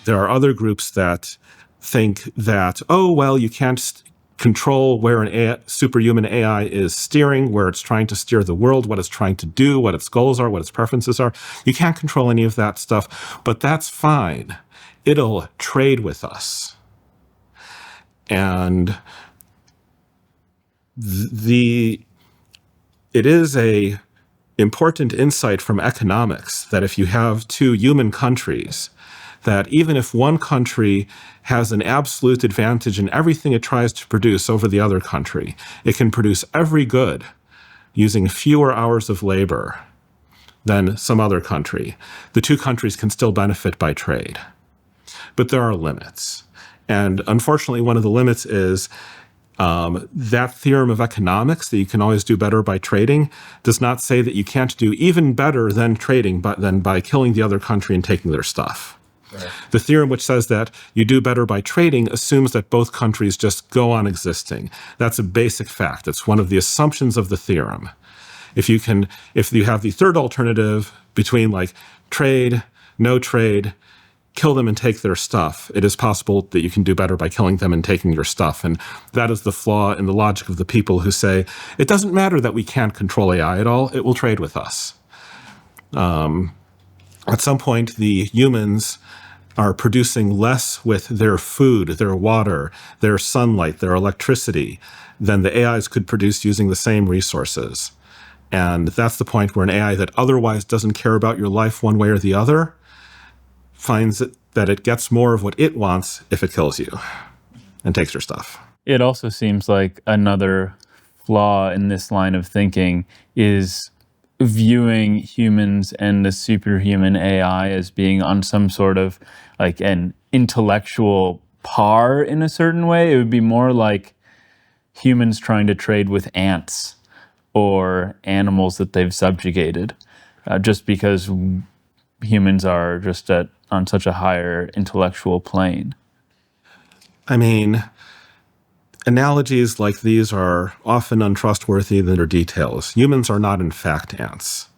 There are other groups that think that, oh, well, you can't control where an superhuman AI is steering, where it's trying to steer the world, what it's trying to do, what its goals are, what its preferences are. You can't control any of that stuff, but that's fine. It'll trade with us. And it is a important insight from economics that if you have two human countries, that even if one country has an absolute advantage in everything it tries to produce over the other country, it can produce every good using fewer hours of labor than some other country. The two countries can still benefit by trade. But there are limits. And unfortunately, one of the limits is that theorem of economics that you can always do better by trading does not say that you can't do even better than trading, but then by killing the other country and taking their stuff. Right. The theorem which says that you do better by trading assumes that both countries just go on existing. That's a basic fact. It's one of the assumptions of the theorem. If you have the third alternative between like trade, no trade, kill them and take their stuff, it is possible that you can do better by killing them and taking your stuff. And that is the flaw in the logic of the people who say, it doesn't matter that we can't control AI at all, it will trade with us. At some point, the humans are producing less with their food, their water, their sunlight, their electricity than the AIs could produce using the same resources. And that's the point where an AI that otherwise doesn't care about your life one way or the other finds that it gets more of what it wants if it kills you and takes your stuff. It also seems like another flaw in this line of thinking is viewing humans and the superhuman AI as being on some sort of like an intellectual par in a certain way. It would be more like humans trying to trade with ants or animals that they've subjugated, just because humans are just on such a higher intellectual plane. I mean, analogies like these are often untrustworthy in their details. Humans are not, in fact, ants.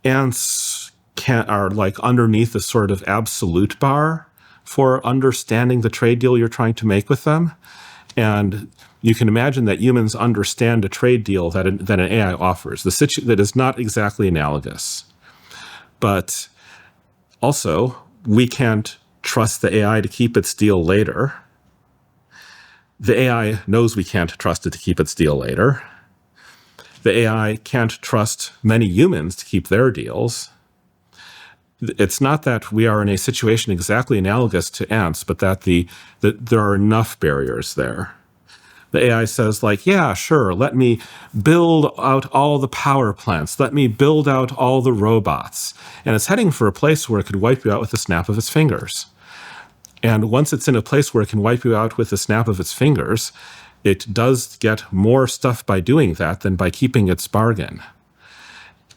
Ants are like underneath a sort of absolute bar for understanding the trade deal you're trying to make with them. And you can imagine that humans understand a trade deal that an AI offers, that is not exactly analogous. But also, we can't trust the AI to keep its deal later. The AI knows we can't trust it to keep its deal later. The AI can't trust many humans to keep their deals. It's not that we are in a situation exactly analogous to ants, but that there are enough barriers there. The AI says, like, yeah, sure, let me build out all the power plants. Let me build out all the robots. And it's heading for a place where it could wipe you out with the snap of its fingers. And once it's in a place where it can wipe you out with the snap of its fingers, it does get more stuff by doing that than by keeping its bargain.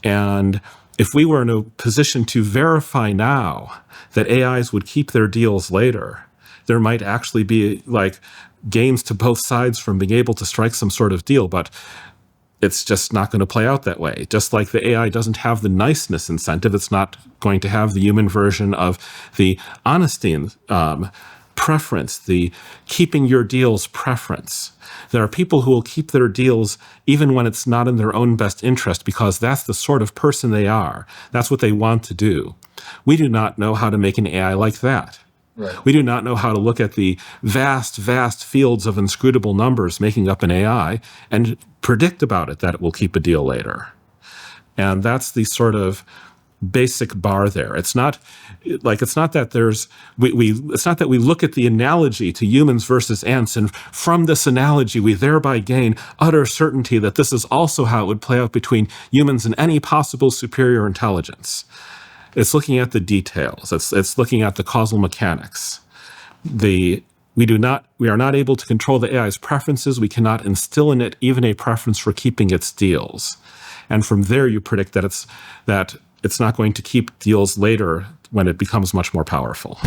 And if we were in a position to verify now that AIs would keep their deals later, there might actually be like gains to both sides from being able to strike some sort of deal, but it's just not going to play out that way. Just like the AI doesn't have the niceness incentive, it's not going to have the human version of the honesty preference, the keeping your deals preference. There are people who will keep their deals even when it's not in their own best interest because that's the sort of person they are. That's what they want to do. We do not know how to make an AI like that. Right. We do not know how to look at the vast, vast fields of inscrutable numbers making up an AI and predict about it that it will keep a deal later. And that's the sort of basic bar there. It's not that we look at the analogy to humans versus ants, and from this analogy we thereby gain utter certainty that this is also how it would play out between humans and any possible superior intelligence. It's looking at the details. It's looking at the causal mechanics. We are not able to control the AI's preferences. We cannot instill in it even a preference for keeping its deals. And from there, you predict that it's not going to keep deals later when it becomes much more powerful.